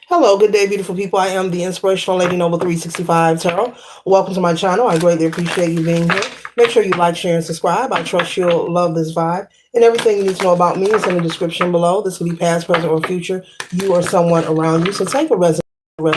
Hello, good day, beautiful people. I am the Inspirational Lady Noble 365 Tarot. Welcome to my channel. I greatly appreciate you being here. Make sure you like, share, and subscribe. I trust you'll love this vibe. And everything you need to know about me is in the description below. This will be past, present, or future, you or someone around you. So take a rest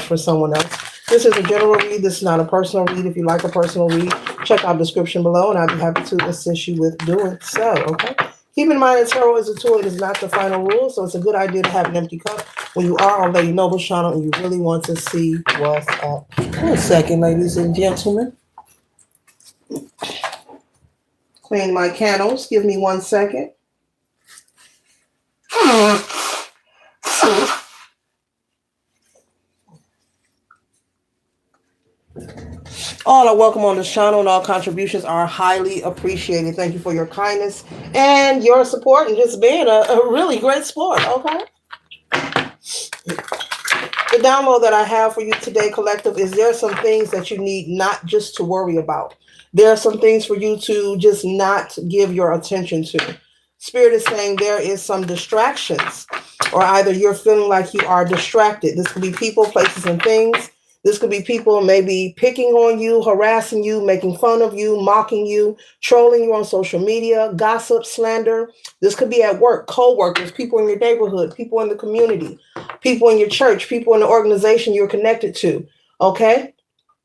for someone else. This is a general read. This is not a personal read. If you like a personal read, check out the description below, and I'd be happy to assist you with doing so. Okay. Keep in mind that tarot is a tool. It is not the final rule, so it's a good idea to have an empty cup when you are on Lady Noble's channel and you really want to see what's up. One second, ladies and gentlemen. Clean my candles. Give me 1 second. All are welcome on this channel, and all contributions are highly appreciated. Thank you for your kindness and your support and just being a really great sport, okay? The download that I have for you today, collective, is there are some things that you need not just to worry about. There are some things for you to just not give your attention to. Spirit is saying there is some distractions, or either you're feeling like you are distracted. This could be people, places, and things. This could be people maybe picking on you, harassing you, making fun of you, mocking you, trolling you on social media, gossip, slander. This could be at work, co-workers, people in your neighborhood, people in the community, people in your church, people in the organization you're connected to. Okay?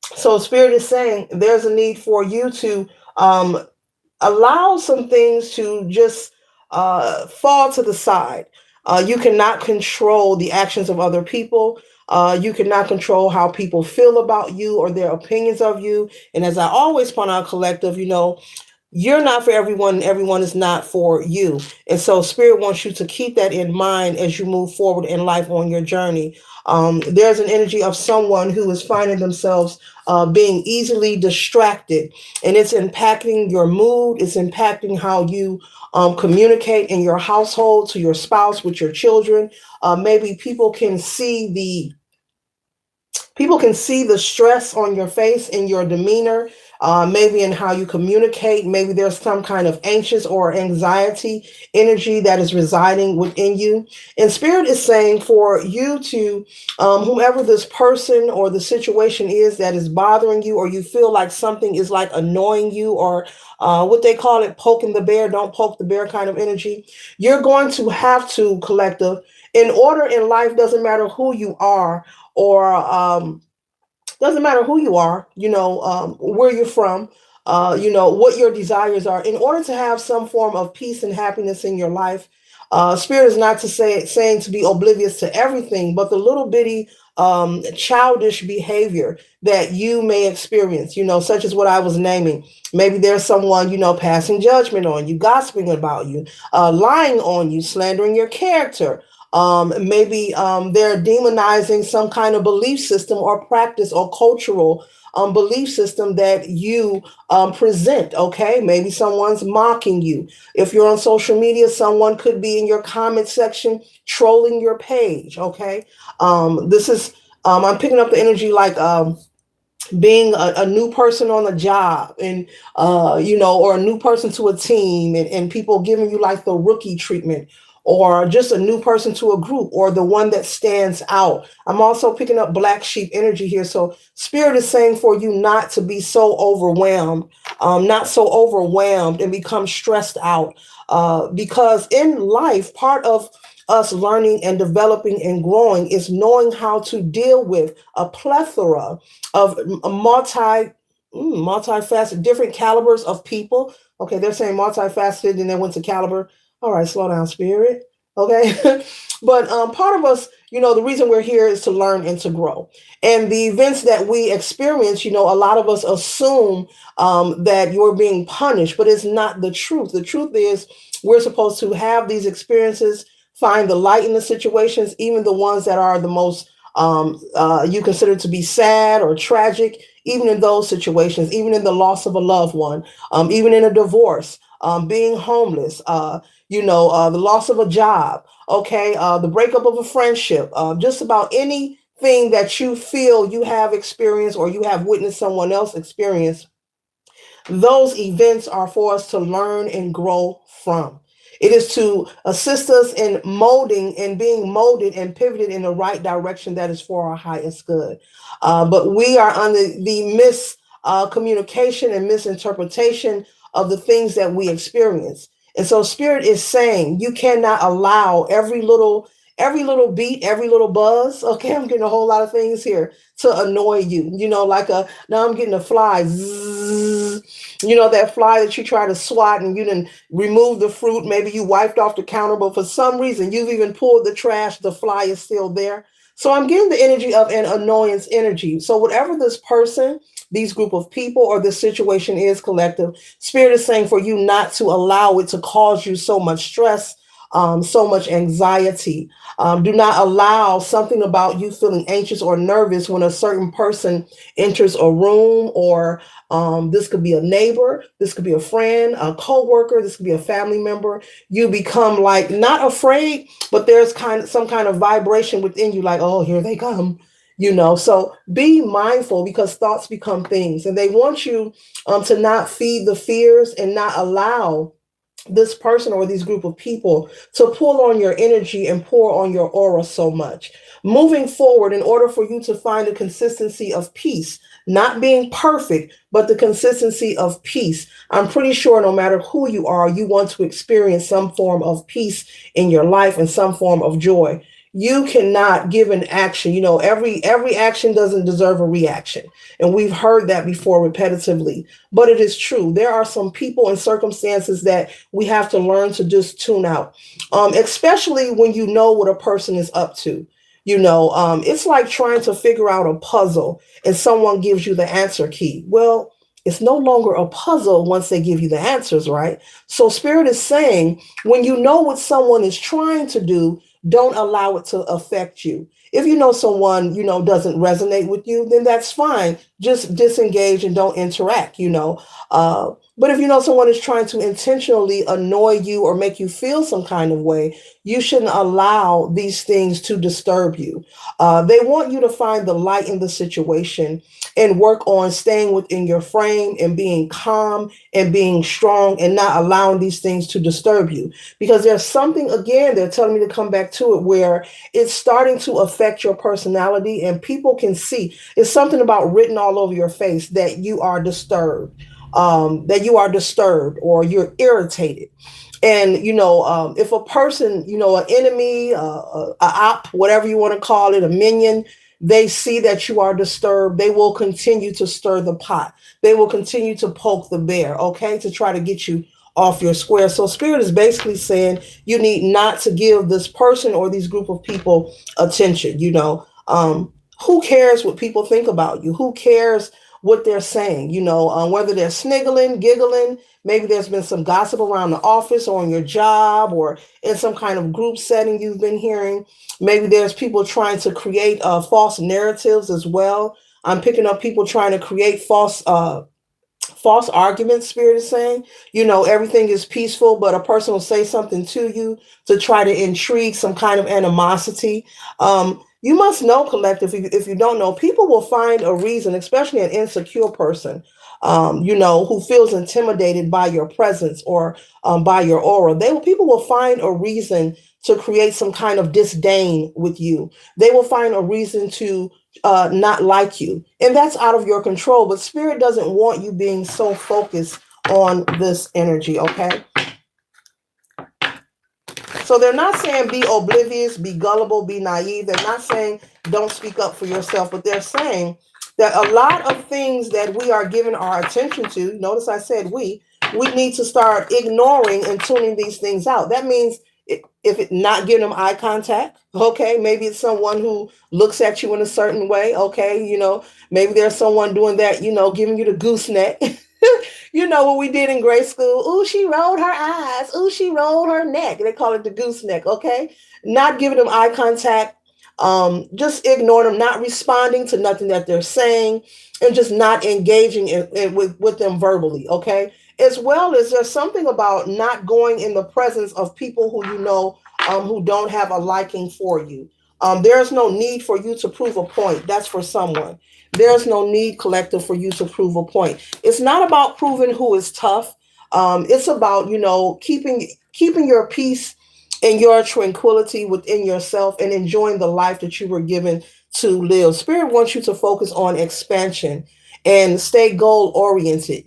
So Spirit is saying there's a need for you to allow some things to just fall to the side. You cannot control the actions of other people. You cannot control how people feel about you or their opinions of you. And as I always point out, collective, you're not for everyone, and everyone is not for you. And so Spirit wants you to keep that in mind as you move forward in life on your journey. There's an energy of someone who is finding themselves being easily distracted, and it's impacting your mood. It's impacting how you communicate in your household, to your spouse, with your children. Maybe people can see the stress on your face and your demeanor, maybe in how you communicate. Maybe there's some kind of anxious or anxiety energy that is residing within you. And Spirit is saying for you to, whomever this person or the situation is that is bothering you, or you feel like something is like annoying you, or what they call it, poking the bear, don't poke the bear kind of energy, you're going to have to, collective, in order in life, doesn't matter who you are, or doesn't matter who you are, where you're from, what your desires are. In order to have some form of peace and happiness in your life, Spirit is not to saying to be oblivious to everything, but the little bitty childish behavior that you may experience, such as what I was naming. Maybe there's someone, passing judgment on you, gossiping about you, lying on you, slandering your character. Maybe they're demonizing some kind of belief system or practice or cultural belief system that you present. Okay, maybe someone's mocking you. If you're on social media, someone could be in your comment section trolling your page. Okay, this is I'm picking up the energy like being a new person on a job, and or a new person to a team, and people giving you like the rookie treatment, or just a new person to a group, or the one that stands out. I'm also picking up black sheep energy here. So Spirit is saying for you not to be so overwhelmed, not so overwhelmed and become stressed out, because in life, part of us learning and developing and growing is knowing how to deal with a plethora of multifaceted, different calibers of people. Okay, they're saying multifaceted, and then went to caliber. All right, slow down, Spirit. Okay, but part of us, the reason we're here is to learn and to grow. And the events that we experience, a lot of us assume that you're being punished, but it's not the truth. The truth is we're supposed to have these experiences, find the light in the situations, even the ones that are the most you consider to be sad or tragic. Even in those situations, even in the loss of a loved one, even in a divorce, being homeless, the loss of a job, okay, the breakup of a friendship, just about anything that you feel you have experienced or you have witnessed someone else experience, those events are for us to learn and grow from. It is to assist us in molding and being molded and pivoted in the right direction that is for our highest good. But we are under the communication and misinterpretation of the things that we experience. And so spirit is saying you cannot allow every little beat, every little buzz. Okay, I'm getting a whole lot of things here to annoy you. Like now I'm getting a fly. Zzz, that fly that you try to swat and you didn't remove the fruit. Maybe you wiped off the counter, but for some reason you've even pulled the trash. The fly is still there. So I'm getting the energy of an annoyance energy. So whatever this person, these group of people, or this situation is collective, spirit is saying for you not to allow it to cause you so much stress, so much anxiety. Do not allow something about you feeling anxious or nervous when a certain person enters a room, or this could be a neighbor, this could be a friend, a co-worker, this could be a family member. You become like not afraid, but there's some kind of vibration within you, like, oh, here they come. So be mindful, because thoughts become things, and they want you to not feed the fears and not allow this person or these group of people to pull on your energy and pour on your aura so much. Moving forward, in order for you to find a consistency of peace, not being perfect, but the consistency of peace. I'm pretty sure no matter who you are, you want to experience some form of peace in your life and some form of joy. You cannot give an action. Every action doesn't deserve a reaction. And we've heard that before repetitively, but it is true. There are some people and circumstances that we have to learn to just tune out, especially when you know what a person is up to. It's like trying to figure out a puzzle and someone gives you the answer key. Well, it's no longer a puzzle once they give you the answers, right? So spirit is saying, when you know what someone is trying to do, don't allow it to affect you. If you know someone, doesn't resonate with you, then that's fine. Just disengage and don't interact. But if you know someone is trying to intentionally annoy you or make you feel some kind of way, you shouldn't allow these things to disturb you. They want you to find the light in the situation and work on staying within your frame and being calm and being strong and not allowing these things to disturb you. Because there's something, again, they're telling me to come back to it, where it's starting to affect your personality, and people can see it's something about written all over your face that you are disturbed, or you're irritated. And if a person, an enemy, a op, whatever you want to call it, a minion, they see that you are disturbed, they will continue to stir the pot. They will continue to poke the bear, okay, to try to get you off your square. So spirit is basically saying you need not to give this person or these group of people attention. Who cares what people think about you? Who cares what they're saying? Whether they're sniggling, giggling, maybe there's been some gossip around the office or on your job or in some kind of group setting you've been hearing. Maybe there's people trying to create false narratives as well. I'm picking up people trying to create false arguments. Spirit is saying, everything is peaceful, but a person will say something to you to try to intrigue some kind of animosity. You must know, collective, if you don't know, people will find a reason, especially an insecure person, who feels intimidated by your presence or by your aura. People will find a reason to create some kind of disdain with you. They will find a reason to not like you. And that's out of your control. But spirit doesn't want you being so focused on this energy, okay? So they're not saying be oblivious, be gullible, be naive. They're not saying don't speak up for yourself, but they're saying that a lot of things that we are giving our attention to, notice I said we need to start ignoring and tuning these things out. That means if it not giving them eye contact, okay, maybe it's someone who looks at you in a certain way, okay, maybe there's someone doing that, giving you the gooseneck. You know what we did in grade school? Ooh, she rolled her eyes. Ooh, she rolled her neck. They call it the gooseneck, okay? Not giving them eye contact, just ignoring them, not responding to nothing that they're saying, and just not engaging with them verbally, okay? As well as there's something about not going in the presence of people who who don't have a liking for you. There's no need for you to prove a point. That's for someone. There's no need, collective, for you to prove a point. It's not about proving who is tough. It's about, keeping your peace and your tranquility within yourself and enjoying the life that you were given to live. Spirit wants you to focus on expansion and stay goal oriented,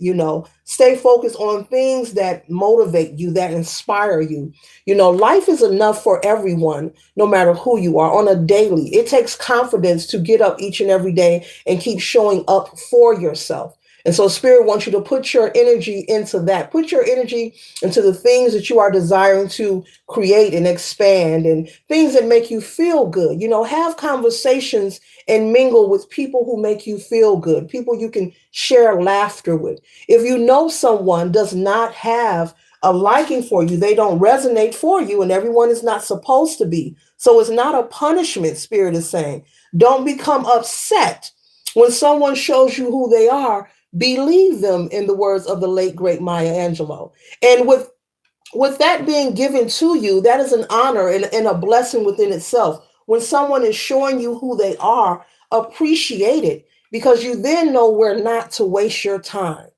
stay focused on things that motivate you, that inspire you. Life is enough for everyone, no matter who you are, on a daily. It takes confidence to get up each and every day and keep showing up for yourself. And so, Spirit wants you to put your energy into that. Put your energy into the things that you are desiring to create and expand, and things that make you feel good. Have conversations and mingle with people who make you feel good, people you can share laughter with. If you know someone does not have a liking for you, they don't resonate for you, and everyone is not supposed to be. So it's not a punishment, Spirit is saying. Don't become upset when someone shows you who they are. Believe them, in the words of the late great Maya Angelou. And with that being given to you, that is an honor and a blessing within itself. When someone is showing you who they are, appreciate it, because you then know where not to waste your time.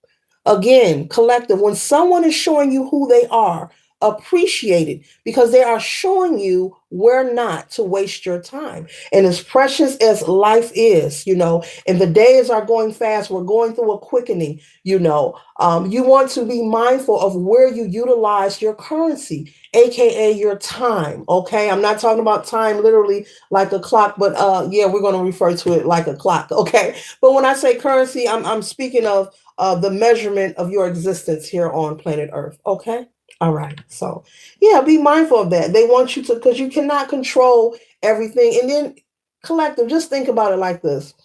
Again, collective, when someone is showing you who they are, appreciate it, because they are showing you where not to waste your time. And as precious as life is, and the days are going fast, we're going through a quickening, you want to be mindful of where you utilize your currency, aka your time. Okay, I'm not talking about time literally like a clock, but yeah, we're going to refer to it like a clock. Okay, but when I say currency, I'm speaking of the measurement of your existence here on planet Earth. Okay. All right. So, yeah, be mindful of that. They want you to, because you cannot control everything. And then, collective, just think about it like this.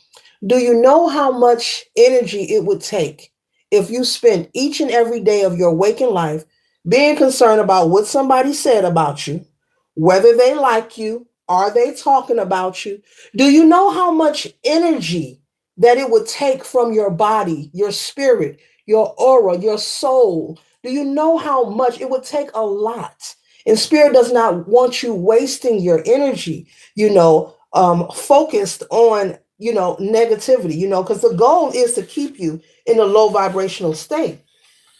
Do you know how much energy it would take if you spent each and every day of your waking life being concerned about what somebody said about you, whether they like you, are they talking about you? Do you know how much energy that it would take from your body, your spirit, your aura, your soul? Do you know how much it would take? A lot. And Spirit does not want you wasting your energy, focused on, negativity, because the goal is to keep you in a low vibrational state.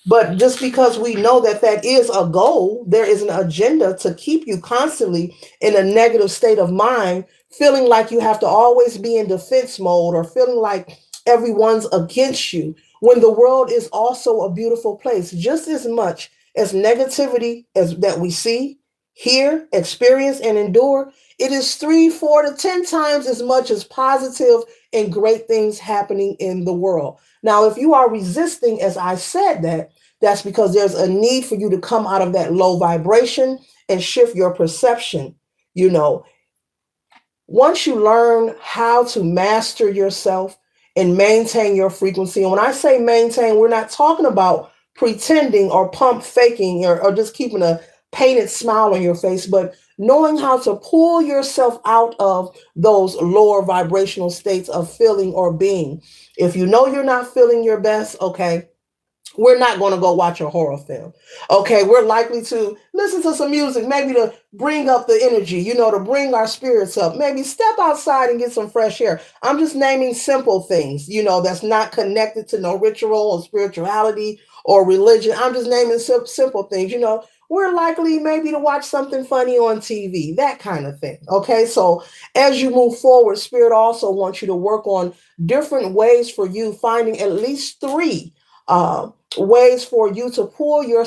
But just because we know that that is a goal, there is an agenda to keep you constantly in a negative state of mind, feeling like you have to always be in defense mode, or feeling like everyone's against you, when the world is also a beautiful place. Just as much as negativity as that we see, hear, experience, and endure, it is 3, 4 to 10 times as much as positive and great things happening in the world. Now, if you are resisting, as I said, that's because there's a need for you to come out of that low vibration and shift your perception. You know, Once you learn how to master yourself and maintain your frequency, and when I say maintain, we're not talking about pretending or pump faking, or just keeping a painted smile on your face, but knowing how to pull yourself out of those lower vibrational states of feeling or being. If you know you're not feeling your best, okay, we're not going to go watch a horror film. Okay, we're likely to listen to some music, maybe to bring up the energy, to bring our spirits up. Maybe step outside and get some fresh air. I'm just naming simple things, that's not connected to no ritual or spirituality or religion. I'm just naming simple things. We're likely maybe to watch something funny on TV, that kind of thing. Okay, so as you move forward, Spirit also wants you to work on different ways for you, finding at least three ways for you to pull your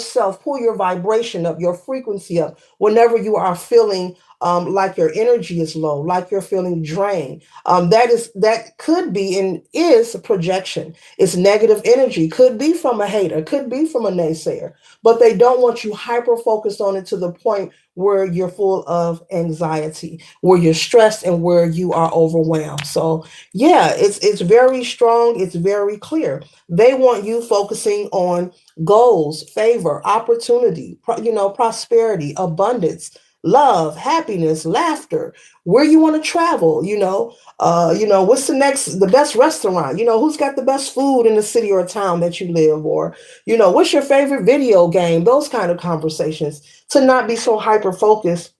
vibration up, your frequency up, whenever you are feeling like your energy is low, like you're feeling drained. That could be and is a projection. It's negative energy. Could be from a hater, could be from a naysayer, but they don't want you hyper focused on it to the point where you're full of anxiety, where you're stressed, and where you are overwhelmed. So yeah, it's very strong. It's very clear. They want you focusing on goals, favor, opportunity, prosperity, abundance, love, happiness, laughter, where you want to travel, what's the best restaurant, who's got the best food in the city or town that you live, or, what's your favorite video game, those kind of conversations, to not be so hyper focused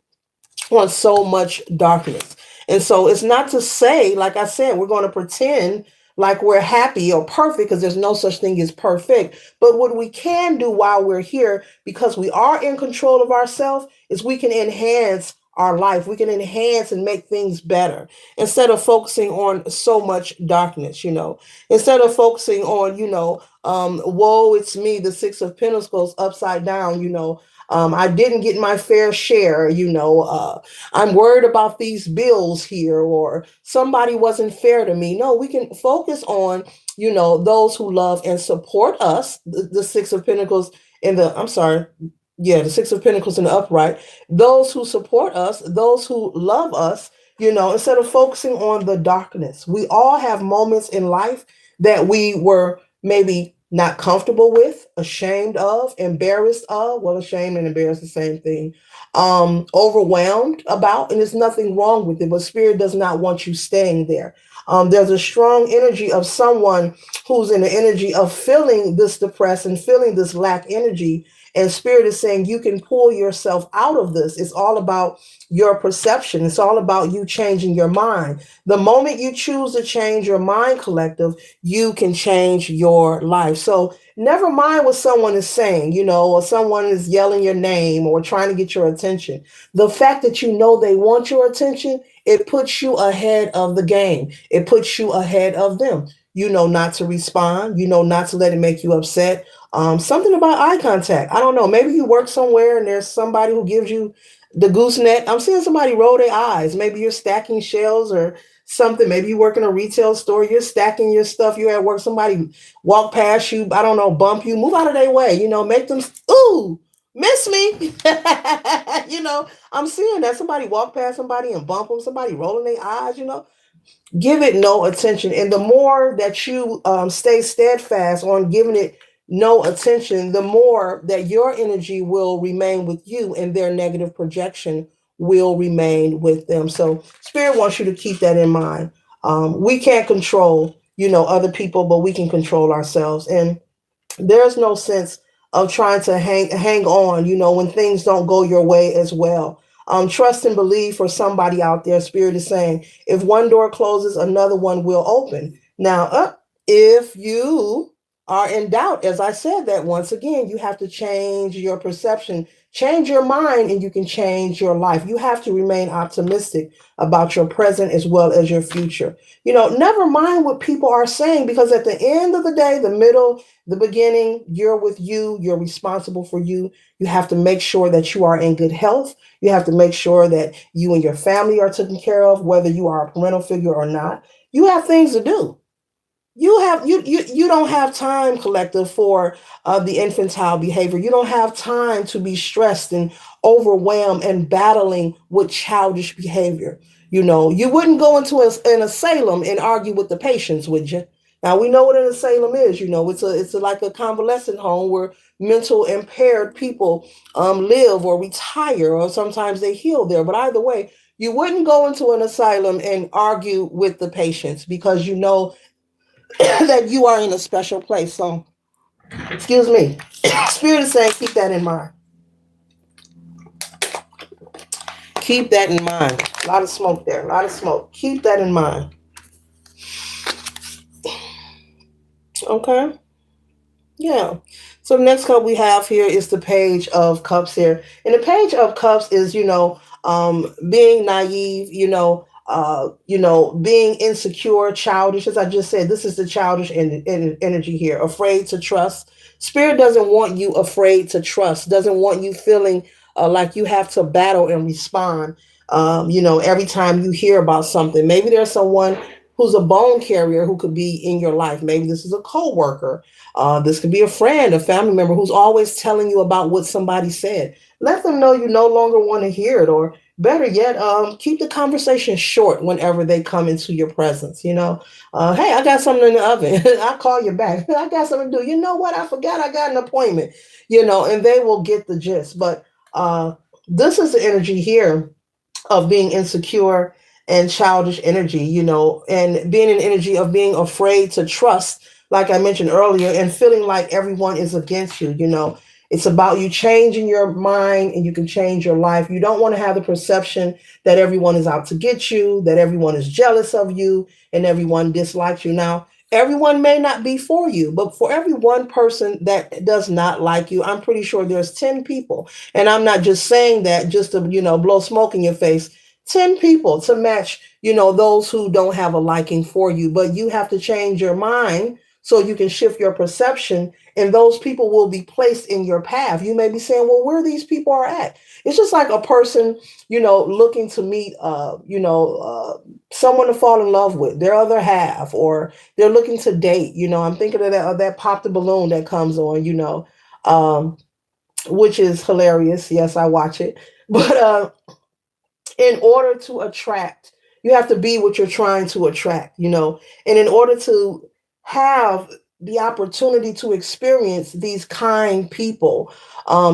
on so much darkness. And so it's not to say, like I said, we're going to pretend like we're happy or perfect, because there's no such thing as perfect. But what we can do while we're here, because we are in control of ourselves, is we can enhance our life. We can enhance and make things better instead of focusing on so much darkness, instead of focusing on, woe, it's me, the Six of Pentacles upside down, I didn't get my fair share, I'm worried about these bills here, or somebody wasn't fair to me. No, we can focus on, those who love and support us. The Six of Pentacles in the, I'm sorry, yeah, the Six of Pentacles in the upright. Those who support us, those who love us, instead of focusing on the darkness. We all have moments in life that we were maybe not comfortable with, ashamed of, embarrassed of. Well, ashamed and embarrassed, the same thing. Overwhelmed about, and there's nothing wrong with it, but spirit does not want you staying there. There's a strong energy of someone who's in the energy of feeling this depressed and feeling this lack energy. And spirit is saying you can pull yourself out of this. It's all about your perception. It's all about you changing your mind. The moment you choose to change your mind, collective, you can change your life. So never mind what someone is saying, or someone is yelling your name or trying to get your attention. The fact that they want your attention, it puts you ahead of the game. It puts you ahead of them. Not to respond, not to let it make you upset. Something about eye contact. I don't know. Maybe you work somewhere and there's somebody who gives you the gooseneck. I'm seeing somebody roll their eyes. Maybe you're stacking shelves or something. Maybe you work in a retail store. You're stacking your stuff. You're at work. Somebody walk past you. I don't know, bump you. Move out of their way. Make them, ooh, miss me. I'm seeing that somebody walk past somebody and bump them. Somebody rolling their eyes. Give it no attention. And the more that you stay steadfast on giving it no attention, the more that your energy will remain with you and their negative projection will remain with them. So spirit wants you to keep that in mind. We can't control, other people, but we can control ourselves. And there's no sense of trying to hang on, when things don't go your way as well. Trust and believe for somebody out there. Spirit is saying, if one door closes, another one will open. Now, if you are in doubt, as I said, that once again, you have to change your perception, change your mind, and you can change your life. You have to remain optimistic about your present as well as your future. Never mind what people are saying, because at the end of the day, the middle, the beginning, you're with you, you're responsible for you. You have to make sure that you are in good health. You have to make sure that you and your family are taken care of, whether you are a parental figure or not. You have things to do. You don't have time, collective, for the infantile behavior. You don't have time to be stressed and overwhelmed and battling with childish behavior. You wouldn't go into an asylum and argue with the patients, would you? Now we know what an asylum is. Like a convalescent home where mental impaired people live or retire, or sometimes they heal there. But either way, you wouldn't go into an asylum and argue with the patients, because that you are in a special place. So, excuse me. Spirit is saying, keep that in mind. Keep that in mind. A lot of smoke there. A lot of smoke. Keep that in mind. Okay. Yeah. So the next card we have here is the Page of Cups here. And the Page of Cups is, being naive, being insecure, childish. As I just said, this is the childish energy here. Afraid to trust. Spirit doesn't want you afraid to trust. Doesn't want you feeling like you have to battle and respond. Every time you hear about something, maybe there's someone who's a bone carrier who could be in your life. Maybe this is a coworker. This could be a friend, a family member who's always telling you about what somebody said. Let them know you no longer want to hear it, or better yet, keep the conversation short whenever they come into your presence. Hey, I got something in the oven. I'll call you back. I got something to do. You know what? I forgot I got an appointment. And they will get the gist. But this is the energy here of being insecure and childish energy, and being an energy of being afraid to trust, like I mentioned earlier, and feeling like everyone is against you. It's about you changing your mind, and you can change your life. You don't want to have the perception that everyone is out to get you, that everyone is jealous of you, and everyone dislikes you. Now, Everyone may not be for you, but for every one person that does not like you, I'm pretty sure there's 10 people. And I'm not just saying that just to, blow smoke in your face. 10 people to match, those who don't have a liking for you, but you have to change your mind so you can shift your perception, and those people will be placed in your path. You may be saying, well, where these people are at. It's just like a person, looking to meet, someone to fall in love with, their other half, or they're looking to date. I'm thinking of that pop the balloon that comes on, um, which is hilarious. Yes, I watch it. But in order to attract, you have to be what you're trying to attract, and in order to have the opportunity to experience these kind people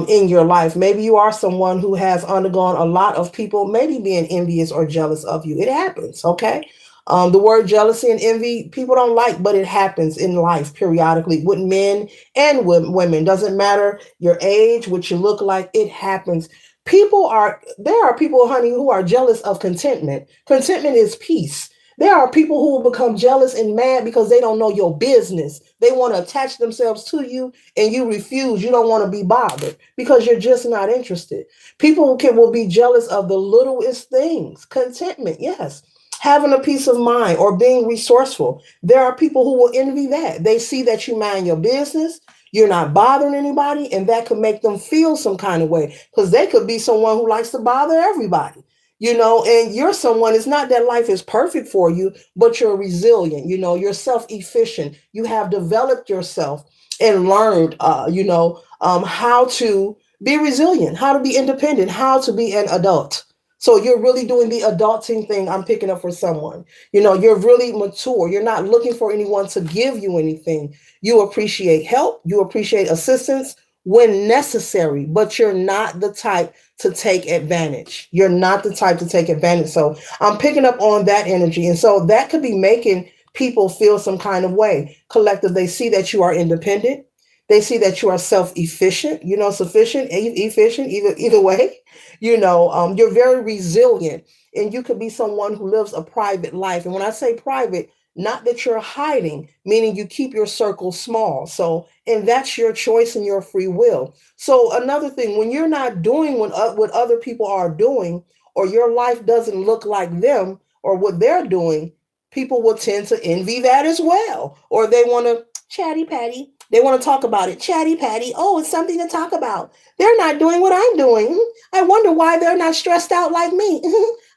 in your life. Maybe you are someone who has undergone a lot of people maybe being envious or jealous of you. It happens, okay? The word jealousy and envy people don't like, but it happens in life periodically with men and with women. Doesn't matter your age, what you look like, it happens. There are people, honey, who are jealous of contentment. Contentment is peace. There are people who will become jealous and mad because they don't know your business. They want to attach themselves to you and you refuse. You don't want to be bothered because you're just not interested. People will be jealous of the littlest things. Contentment, yes. Having a peace of mind or being resourceful. There are people who will envy that. They see that you mind your business, you're not bothering anybody, and that could make them feel some kind of way because they could be someone who likes to bother everybody. And you're someone, it's not that life is perfect for you, but you're resilient, you're self-efficient. You have developed yourself and learned, how to be resilient, how to be independent, how to be an adult. So you're really doing the adulting thing I'm picking up for someone. You're really mature. You're not looking for anyone to give you anything. You appreciate help, you appreciate assistance when necessary, but you're not the type to take advantage. You're not the type to take advantage. So I'm picking up on that energy. And so that could be making people feel some kind of way. Collective, they see that you are independent. They see that you are self-efficient, sufficient, efficient, either way. You're very resilient, and you could be someone who lives a private life. And when I say private, not that you're hiding, meaning you keep your circle small. So, and that's your choice and your free will. So, another thing, when you're not doing what other people are doing, or your life doesn't look like them or what they're doing, people will tend to envy that as well. Or they want to chatty patty. They want to talk about it. Chatty patty. Oh, it's something to talk about. They're not doing what I'm doing. I wonder why they're not stressed out like me.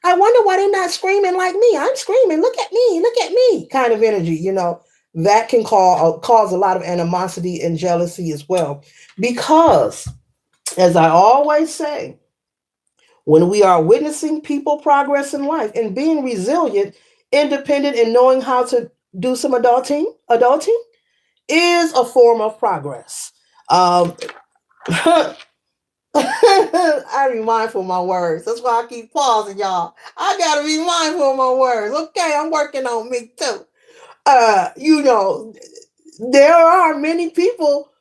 I wonder why they're not screaming like me. I'm screaming. Look at me. Look at me. Kind of energy, that can cause a lot of animosity and jealousy as well. Because, as I always say, when we are witnessing people progress in life and being resilient, independent, and knowing how to do some adulting is a form of progress. I be mindful of my words. That's why I keep pausing, y'all. I gotta be mindful of my words. Okay, I'm working on me too. Uh, you know, there are many people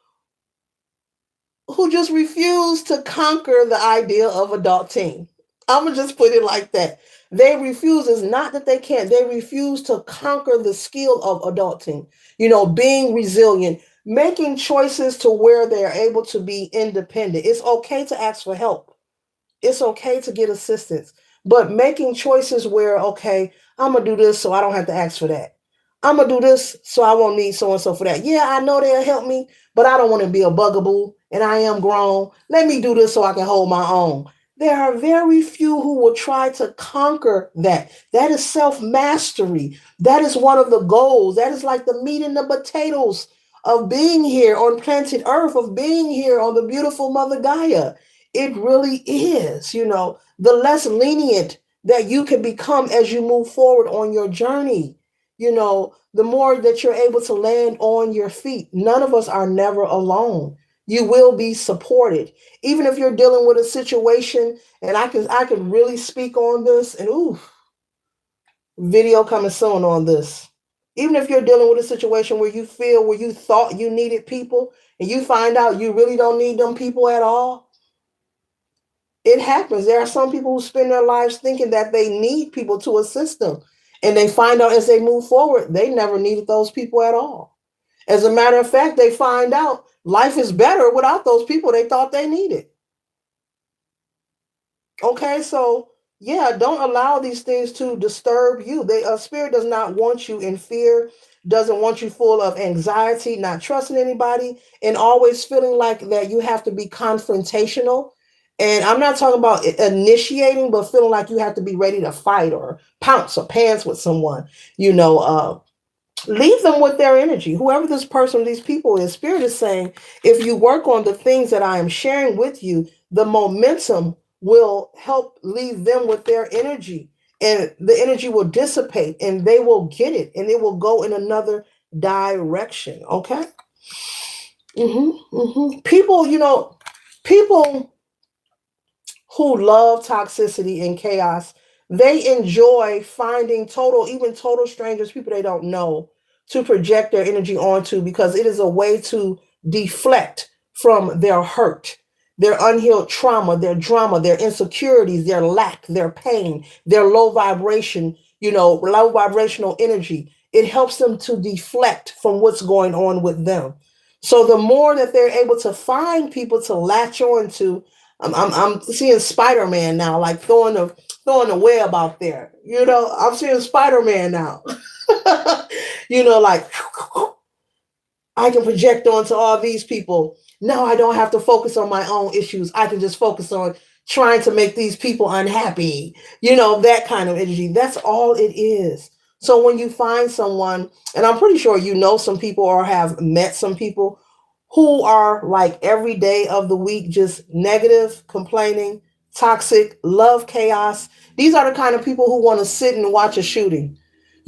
who just refuse to conquer the idea of adulting. I'm gonna just put it like that. They refuse. It's not that they can't. They refuse to conquer the skill of adulting. Being resilient, making choices to where they are able to be independent. It's okay to ask for help. It's okay to get assistance, but making choices where, okay, I'm gonna do this so I don't have to ask for that. I'm gonna do this so I won't need so and so for that. Yeah, I know they'll help me, but I don't want to be a bugaboo, and I am grown. Let me do this so I can hold my own. There are very few who will try to conquer that. That is self mastery. That is one of the goals. That is like the meat and the potatoes of being here on planet Earth, of being here on the beautiful Mother Gaia. It really is, the less lenient that you can become as you move forward on your journey, the more that you're able to land on your feet. None of us are never alone. You will be supported. Even if you're dealing with a situation, and I can really speak on this, and video coming soon on this. Even if you're dealing with a situation where you thought you needed people and you find out you really don't need them people at all, it happens. There are some people who spend their lives thinking that they need people to assist them. And they find out as they move forward, they never needed those people at all. As a matter of fact, they find out life is better without those people they thought they needed. Okay, so yeah, don't allow these things to disturb you. Spirit does not want you in fear, doesn't want you full of anxiety, not trusting anybody, and always feeling like that you have to be confrontational. And I'm not talking about initiating, but feeling like you have to be ready to fight or pounce or pants with someone. You know, leave them with their energy. Whoever this person, these people is, Spirit is saying, if you work on the things that I am sharing with you, the momentum will help leave them with their energy, and the energy will dissipate and they will get it and it will go in another direction. Okay. People, people who love toxicity and chaos, they enjoy finding even total strangers, people they don't know, to project their energy onto, because it is a way to deflect from their hurt, their unhealed trauma, their drama, their insecurities, their lack, their pain, their low vibration, low vibrational energy. It helps them to deflect from what's going on with them. So the more that they're able to find people to latch on to, I'm seeing Spider-Man now, like throwing the web out there. I'm seeing Spider-Man now. Like I can project onto all these people. Now I don't have to focus on my own issues. I can just focus on trying to make these people unhappy. That kind of energy. That's all it is. So when you find someone, and I'm pretty sure some people or have met some people who are like every day of the week just negative, complaining, toxic, love chaos. These are the kind of people who want to sit and watch a shooting,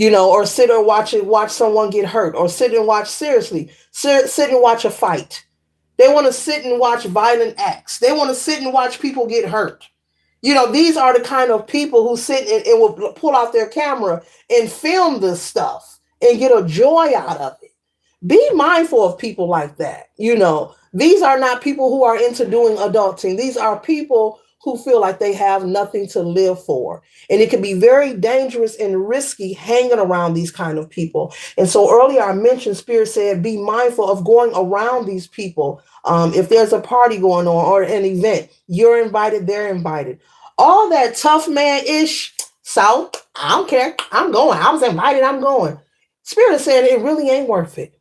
or sit or watch someone get hurt, or sit and watch sit and watch a fight. They want to sit and watch violent acts. They want to sit and watch people get hurt. These are the kind of people who sit and will pull out their camera and film this stuff and get a joy out of it. Be mindful of people like that. These are not people who are into doing adulting. These are people who feel like they have nothing to live for. And it can be very dangerous and risky hanging around these kind of people. And so earlier I mentioned, Spirit said, be mindful of going around these people. If there's a party going on or an event, you're invited, they're invited. All that tough man-ish, so I don't care. I'm going. I was invited, I'm going. Spirit said it really ain't worth it.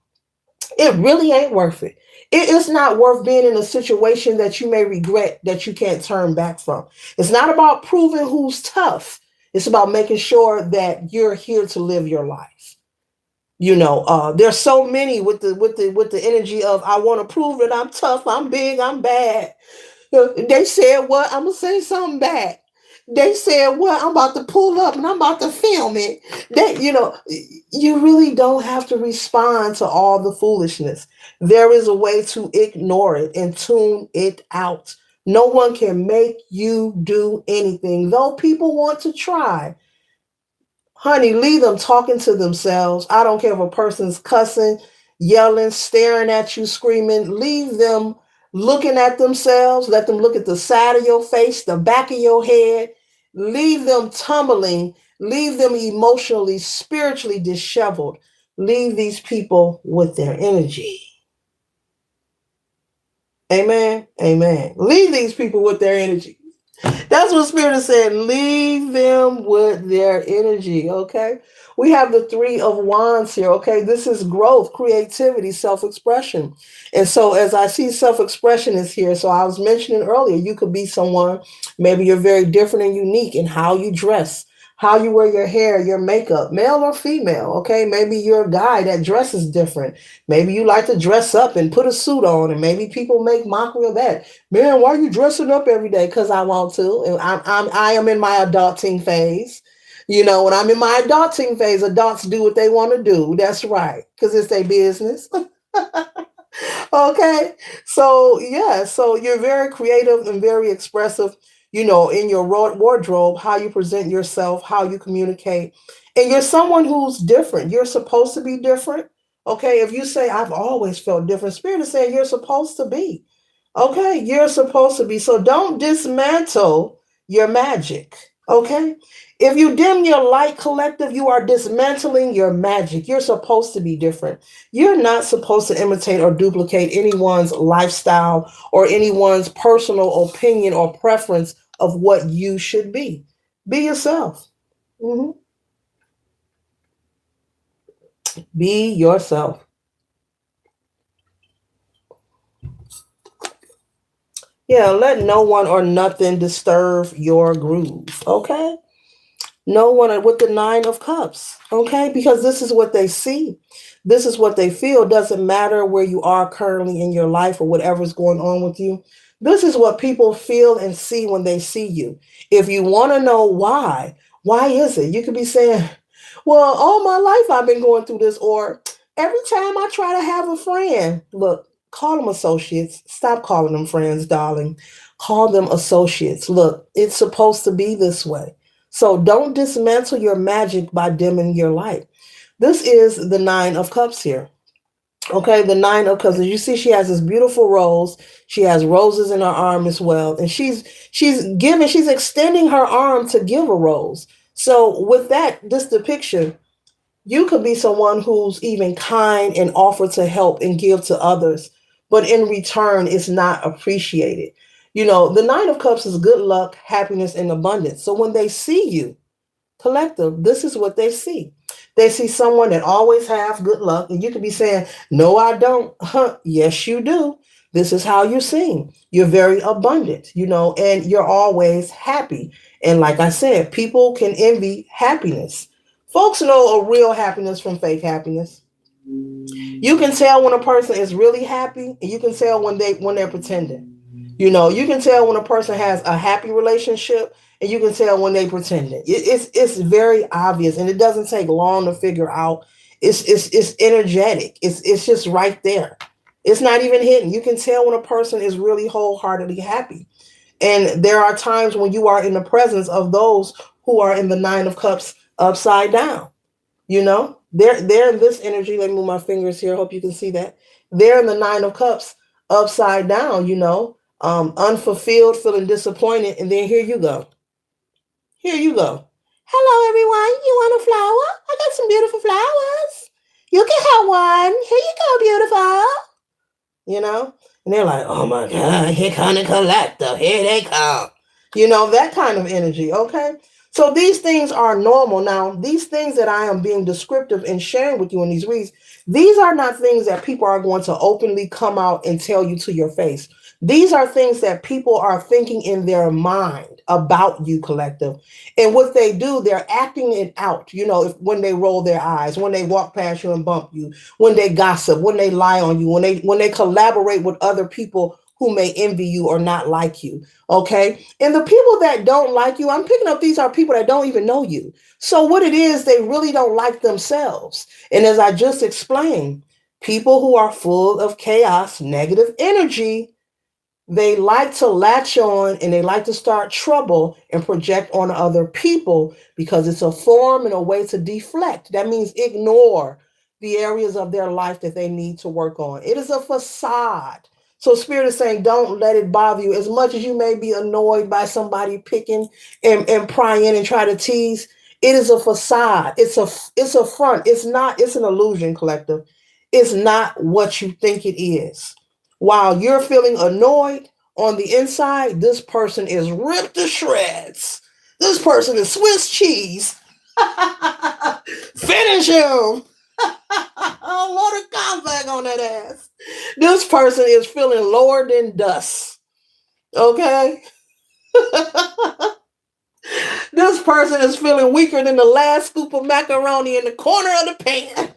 It really ain't worth it. It's not worth being in a situation that you may regret, that you can't turn back from. It's not about proving who's tough. It's about making sure that you're here to live your life. There's so many with the energy of, I want to prove that I'm tough, I'm big, I'm bad. They said what? I'm gonna say something back. They said what? I'm about to pull up and I'm about to film it. You really don't have to respond to all the foolishness. There is a way to ignore it and tune it out. No one can make you do anything, though people want to try. Honey, leave them talking to themselves. I don't care if a person's cussing, yelling, staring at you, screaming. Leave them looking at themselves. Let them look at the side of your face, the back of your head. Leave them tumbling. Leave them emotionally, spiritually disheveled. Leave these people with their energy. Amen. Amen. Leave these people with their energy. That's what Spirit said. Leave them with their energy. Okay. We have the 3 of Wands here. Okay. This is growth, creativity, self-expression. And so as I see self-expression is here. So I was mentioning earlier, you could be someone, maybe you're very different and unique in how you dress, how you wear your hair, your makeup, male or female. Okay. Maybe you're a guy that dresses different. Maybe you like to dress up and put a suit on, and maybe people make mockery of that. Man, why are you dressing up every day? Because I want to. And I am in my adulting phase. When I'm in my adulting phase, adults do what they want to do. That's right. Because it's their business. Okay. So yeah, so you're very creative and very expressive, in your wardrobe, how you present yourself, how you communicate. And you're someone who's different. You're supposed to be different. Okay. If you say, I've always felt different, Spirit is saying you're supposed to be. Okay. You're supposed to be. So don't dismantle your magic. Okay? If you dim your light, collective, you are dismantling your magic. You're supposed to be different. You're not supposed to imitate or duplicate anyone's lifestyle or anyone's personal opinion or preference of what you should be. Be yourself. Mhm. Be yourself. Yeah, let no one or nothing disturb your groove. Okay? No one with the nine of cups, okay? Because this is what they see. This is what they feel. Doesn't matter where you are currently in your life or whatever's going on with you. This is what people feel and see when they see you. If you want to know why is it? You could be saying, well, all my life I've been going through this, or every time I try to have a friend. Look, call them associates. Stop calling them friends, darling. Call them associates. Look, it's supposed to be this way. So don't dismantle your magic by dimming your light. This is the nine of cups here. Okay, the nine of cups. As you see, she has this beautiful rose. She has roses in her arm as well. And she's extending her arm to give a rose. So with that, this depiction, you could be someone who's even kind and offer to help and give to others, but in return, it's not appreciated. You know, the nine of cups is good luck, happiness, and abundance. So when they see you, collective, this is what they see. They see someone that always have good luck, and you could be saying, "No, I don't." Huh? Yes, you do. This is how you seem. You're very abundant, and you're always happy. And like I said, people can envy happiness. Folks know a real happiness from fake happiness. You can tell when a person is really happy, and you can tell when they're pretending. You can tell when a person has a happy relationship, and you can tell when they pretend it. It's very obvious, and it doesn't take long to figure out. It's energetic. It's just right there. It's not even hidden. You can tell when a person is really wholeheartedly happy. And there are times when you are in the presence of those who are in the nine of cups upside down. They're in this energy. Let me move my fingers here. I hope you can see that. They're in the nine of cups upside down, unfulfilled, feeling disappointed. And then here you go. Here you go. Hello, everyone. You want a flower? I got some beautiful flowers. You can have one. Here you go, beautiful. you know? And they're like, oh my God, here come the collector. Here they come. That kind of energy, okay? So these things are normal. Now, these things that I am being descriptive and sharing with you in these reads, these are not things that people are going to openly come out and tell you to your face. These are things that people are thinking in their mind about you, collective. And what they do, they're acting it out, when they roll their eyes, when they walk past you and bump you, when they gossip, when they lie on you, when they collaborate with other people who may envy you or not like you. Okay. And the people that don't like you, I'm picking up, these are people that don't even know you. So what it is, they really don't like themselves. And as I just explained, people who are full of chaos, negative energy, they like to latch on and they like to start trouble and project on other people because it's a form and a way to deflect. That means ignore the areas of their life that they need to work on. It is a facade. So Spirit is saying, don't let it bother you. As much as you may be annoyed by somebody picking and prying and try to tease, it is a facade. It's a front. It's an illusion, collective. It's not what you think it is. While you're feeling annoyed on the inside, this person is ripped to shreds. This person is Swiss cheese. Finish him. Load a compact on that ass. This person is feeling lower than dust. Okay? This person is feeling weaker than the last scoop of macaroni in the corner of the pan.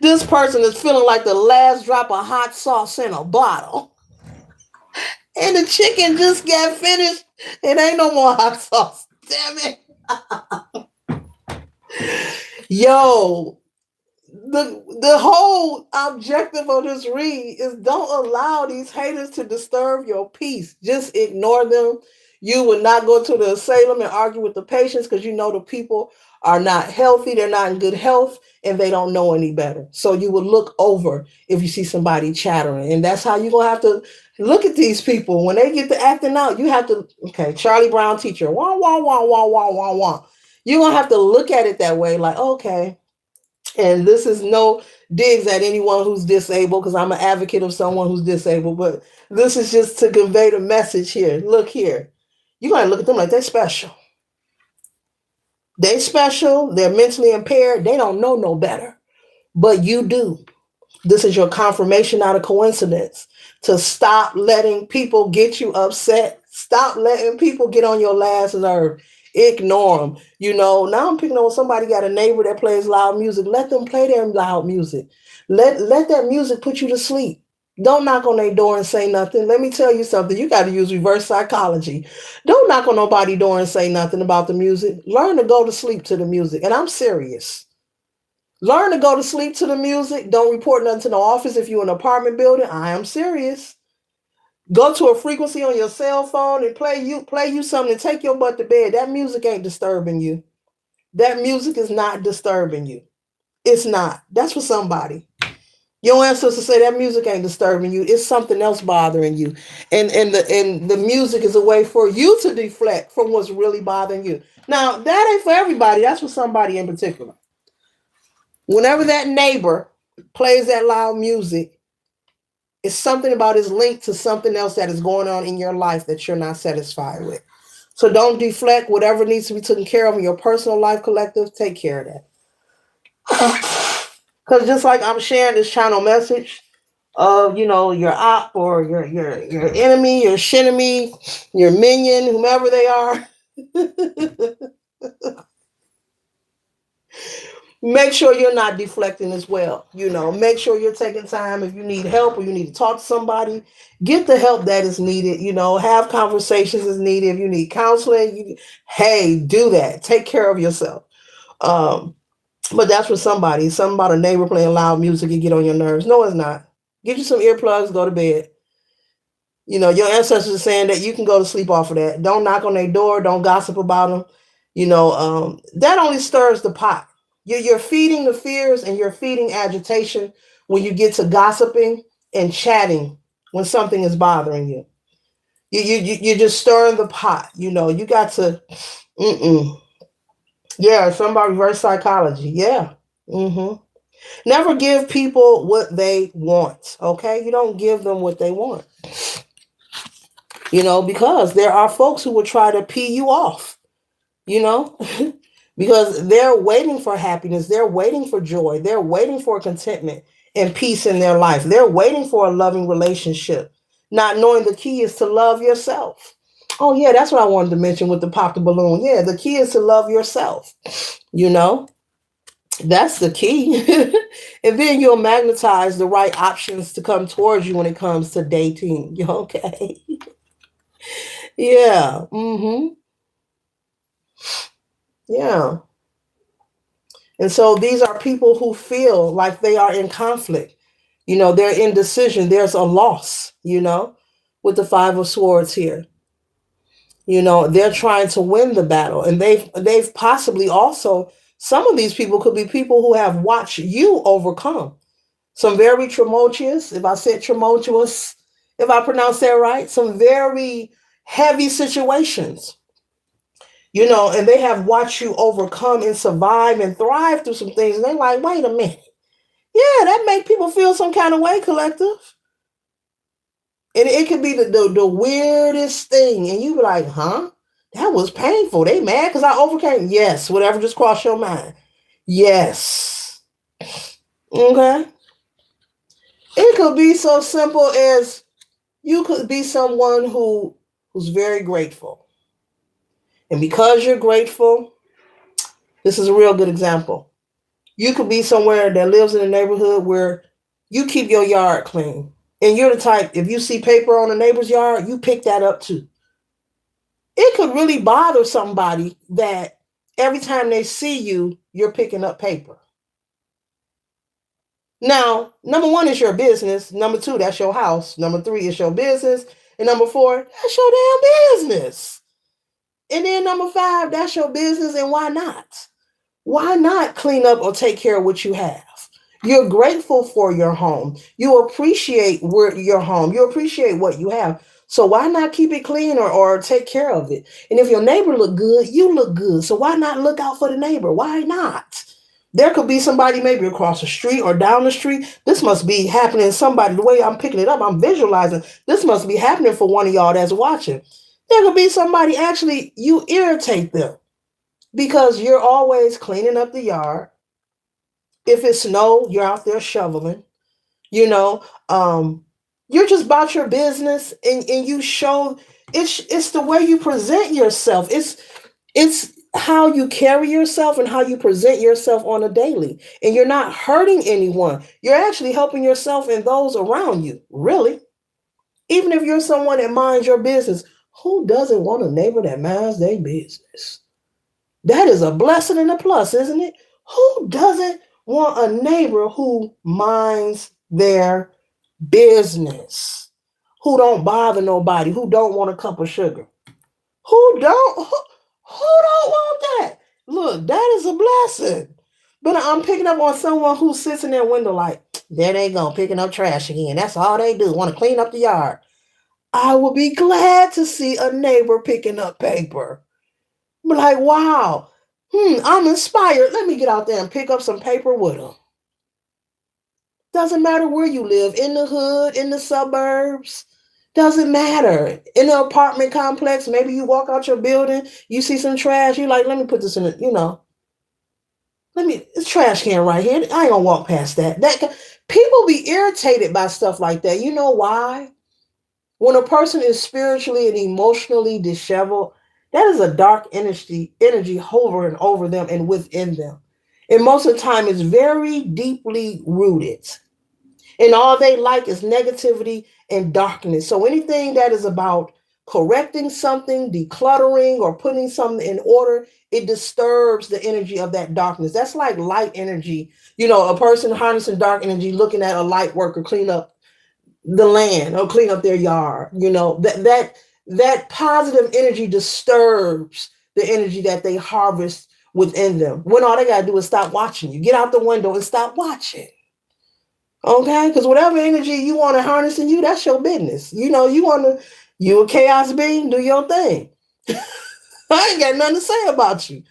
This person is feeling like the last drop of hot sauce in a bottle. And the chicken just got finished. It ain't no more hot sauce. Damn it. Yo, the whole objective of this read is don't allow these haters to disturb your peace. Just ignore them. You would not go to the asylum and argue with the patients because you know the people are not healthy, they're not in good health, and they don't know any better. So you would look over if you see somebody chattering. And that's how you're going to have to Look at these people. When they get to acting out, you have to, okay, Charlie Brown teacher, wah, wah, wah, wah, wah, wah, wah. You're going to have to look at it that way, like, okay. And this is no digs at anyone who's disabled, because I'm an advocate of someone who's disabled, but this is just to convey the message here. Look here. You're going to look at them like they're special. They special. They're mentally impaired. They don't know no better, but you do. This is your confirmation, not a coincidence, to stop letting people get you upset. Stop letting people get on your last nerve. Ignore them. Now I'm picking on somebody got a neighbor that plays loud music. Let them play their loud music. Let that music put you to sleep. Don't knock on their door and say nothing. Let me tell you something. You got to use reverse psychology. Don't knock on nobody's door and say nothing about the music. Learn to go to sleep to the music. And I'm serious. Learn to go to sleep to the music. Don't report nothing to the office if you're in an apartment building. I am serious. Go to a frequency on your cell phone and play you something and take your butt to bed. That music ain't disturbing you. That music is not disturbing you. It's not. That's for somebody. Your ancestors say that music ain't disturbing you. It's something else bothering you. And the music is a way for you to deflect from what's really bothering you. Now, that ain't for everybody. That's for somebody in particular. Whenever that neighbor plays that loud music, it's something about his link to something else that is going on in your life that you're not satisfied with. So don't deflect. Whatever needs to be taken care of in your personal life, collective, take care of that. Because just like I'm sharing this channel message of, your op or your enemy, your shenemy, your minion, whomever they are, make sure you're not deflecting as well. Make sure you're taking time. If you need help or you need to talk to somebody, get the help that is needed. Have conversations as needed. If you need counseling, hey, do that. Take care of yourself. But that's for somebody. Something about a neighbor playing loud music and get on your nerves. No, it's not. Get you some earplugs, go to bed. Your ancestors are saying that you can go to sleep off of that. Don't knock on their door. Don't gossip about them. That only stirs the pot. You're feeding the fears and you're feeding agitation when you get to gossiping and chatting when something is bothering you. You're just stirring the pot. You got to, yeah, some about reverse psychology. Yeah. Never give people what they want. Okay. You don't give them what they want. Because there are folks who will try to pee you off, because they're waiting for happiness. They're waiting for joy. They're waiting for contentment and peace in their life. They're waiting for a loving relationship, not knowing the key is to love yourself. Oh, yeah, that's what I wanted to mention with the pop the balloon. Yeah, the key is to love yourself. That's the key. And then you'll magnetize the right options to come towards you when it comes to dating. Okay. Yeah. Yeah. And so these are people who feel like they are in conflict. They're in decision. There's a loss, with the Five of Swords here. They're trying to win the battle. And they've possibly also, some of these people could be people who have watched you overcome some very tumultuous, if I said tumultuous, if I pronounce that right, some very heavy situations. And they have watched you overcome and survive and thrive through some things. And they're like, wait a minute. Yeah, that make people feel some kind of way, collective. And it could be the weirdest thing. And you be like, huh? That was painful. They mad because I overcame. Yes, whatever just crossed your mind. Yes. Okay. It could be so simple as you could be someone who's very grateful. And because you're grateful, this is a real good example. You could be somewhere that lives in a neighborhood where you keep your yard clean. And you're the type, if you see paper on a neighbor's yard, you pick that up too. It could really bother somebody that every time they see you, you're picking up paper. Now, number one is your business. Number two, that's your house. Number three is your business. And number four, that's your damn business. And then number five, that's your business. And why not? Why not clean up or take care of what you have? You're grateful for your home. You appreciate where your home. You appreciate what you have. So why not keep it clean or take care of it? And if your neighbor look good, you look good. So why not look out for the neighbor? Why not? There could be somebody maybe across the street or down the street. This must be happening. Somebody, the way I'm picking it up, I'm visualizing. This must be happening for one of y'all that's watching. There could be somebody actually, you irritate them because you're always cleaning up the yard. If it's snow, you're out there shoveling. You know, you're just about your business, and you show it's the way you present yourself. It's how you carry yourself and how you present yourself on a daily. And you're not hurting anyone. You're actually helping yourself and those around you. Really. Even if you're someone that minds your business, who doesn't want a neighbor that minds their business? That is a blessing and a plus, isn't it? Who doesn't want a neighbor who minds their business? Who don't bother nobody? Who don't want a cup of sugar? Who don't want that? Look, that is a blessing. But I'm picking up on someone who sits in their window like, there they go, picking up trash again. That's all they do. Want to clean up the yard. I would be glad to see a neighbor picking up paper. Be like, wow, I'm inspired. Let me get out there and pick up some paper with them. Doesn't matter where you live, in the hood, in the suburbs. Doesn't matter. In an apartment complex, maybe you walk out your building, you see some trash, you're like, let me put this in it's trash can right here. I ain't gonna walk past that. People be irritated by stuff like that. You know why? When a person is spiritually and emotionally disheveled, that is a dark energy hovering over them and within them. And most of the time it's very deeply rooted. And all they like is negativity and darkness. So anything that is about correcting something, decluttering, or putting something in order, it disturbs the energy of that darkness. That's like light energy. A person harnessing dark energy, looking at a light worker clean up the land or clean up their yard. That positive energy disturbs the energy that they harvest within them. When all they gotta do is stop watching you. Get out the window and stop watching. Okay, because whatever energy you want to harness in you, that's your business. You a chaos being, do your thing. I ain't got nothing to say about you,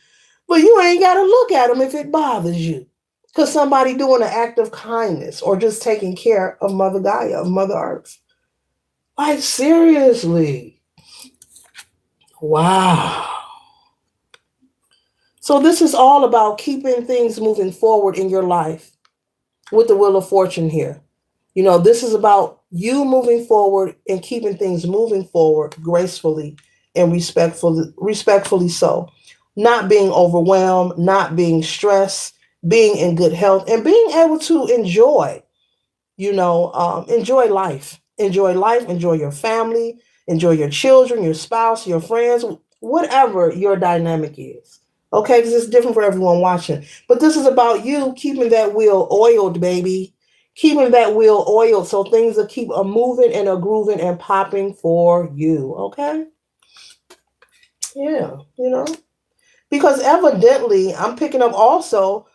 but you ain't got to look at them if it bothers you. Because somebody doing an act of kindness or just taking care of Mother Gaia, of Mother Earth. Like, seriously. Wow. So this is all about keeping things moving forward in your life with the Wheel of Fortune here. This is about you moving forward and keeping things moving forward gracefully and respectfully so. Not being overwhelmed, not being stressed, being in good health, and being able to enjoy life. Enjoy life, enjoy your family, enjoy your children, your spouse, your friends, whatever your dynamic is. Okay, because it's different for everyone watching. But this is about you keeping that wheel oiled, baby. Keeping that wheel oiled so things will keep a moving and a grooving and popping for you. Okay? Yeah, because evidently I'm picking up also,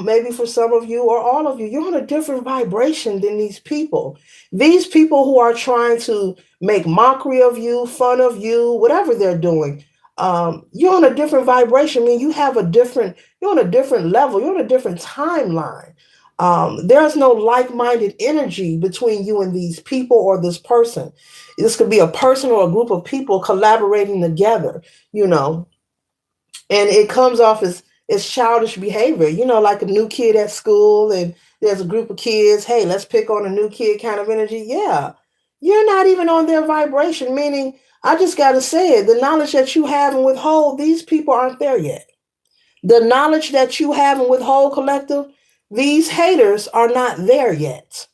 maybe for some of you or all of you, you're on a different vibration than these people who are trying to make mockery of you, fun of you, whatever they're doing. You're on a different vibration. I mean, you're on a different level, you're on a different timeline. There's no like-minded energy between you and these people or this person. This could be a person or a group of people collaborating together, and it comes off as childish behavior, like a new kid at school and there's a group of kids, hey, let's pick on a new kid kind of energy. Yeah, you're not even on their vibration, meaning I just got to say it, the knowledge that you have and withhold, these people aren't there yet. The knowledge that you have and withhold, collective, these haters are not there yet.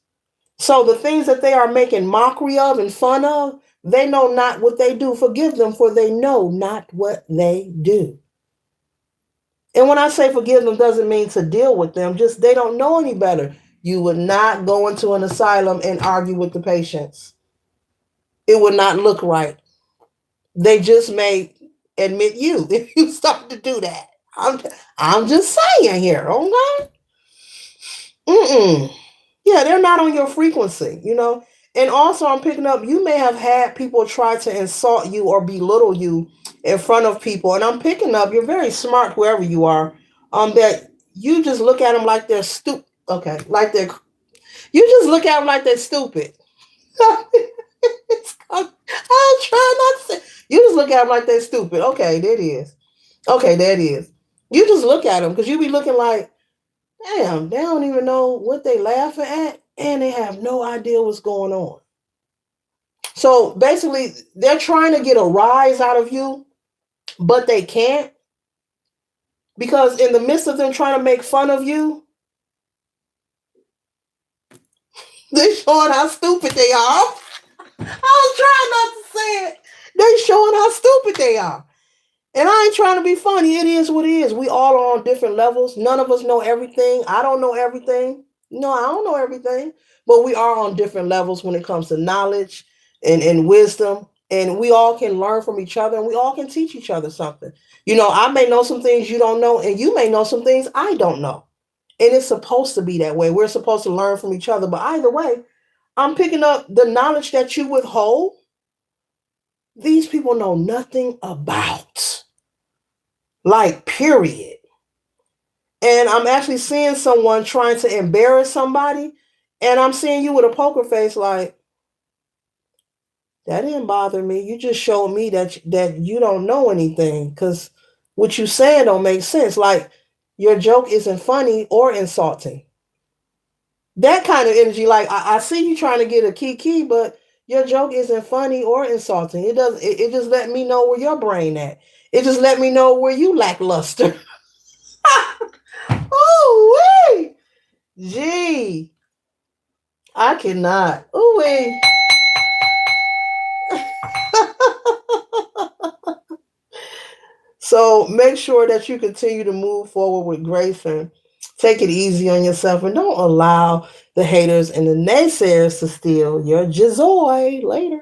So the things that they are making mockery of and fun of, they know not what they do. Forgive them, for they know not what they do. And when I say forgive them, doesn't mean to deal with them, just they don't know any better. You would not go into an asylum and argue with the patients. It would not look right. They just may admit you if you start to do that. I'm just saying here, okay? Mm-mm. Yeah, they're not on your frequency, you know. And also, I'm picking up, you may have had people try to insult you or belittle you in front of people. And I'm picking up, you're very smart, whoever you are, that you just look at them like they're stupid. Okay, like they're, you just look at them like they're stupid. I'm trying not to say, you just look at them like they're stupid. Okay, there it is. Okay, there it is. You just look at them because you be looking like, damn, they don't even know what they laughing at, and they have no idea what's going on. So basically, they're trying to get a rise out of you, but they can't because in the midst of them trying to make fun of you, they're showing how stupid they are. I was trying not to say it. They're showing how stupid they are. And I ain't trying to be funny. It is what it is. We all are on different levels. None of us know everything. I don't know everything. No, I don't know everything. But we are on different levels when it comes to knowledge and wisdom. And we all can learn from each other and we all can teach each other something. You know, I may know some things you don't know, and you may know some things I don't know. And it's supposed to be that way. We're supposed to learn from each other. But either way, I'm picking up the knowledge that you withhold. These people know nothing about. Like, period. And I'm actually seeing someone trying to embarrass somebody, and I'm seeing you with a poker face, like, that didn't bother me. You just showed me that you don't know anything, because what you saying don't make sense. Like, your joke isn't funny or insulting. That kind of energy, like, I see you trying to get a kiki, but your joke isn't funny or insulting. It does. It just let me know where your brain at. It just let me know where you lackluster. Oh, wait. Gee, I cannot. Ooh, wee. So make sure that you continue to move forward with grace and take it easy on yourself, and don't allow the haters and the naysayers to steal your joy later.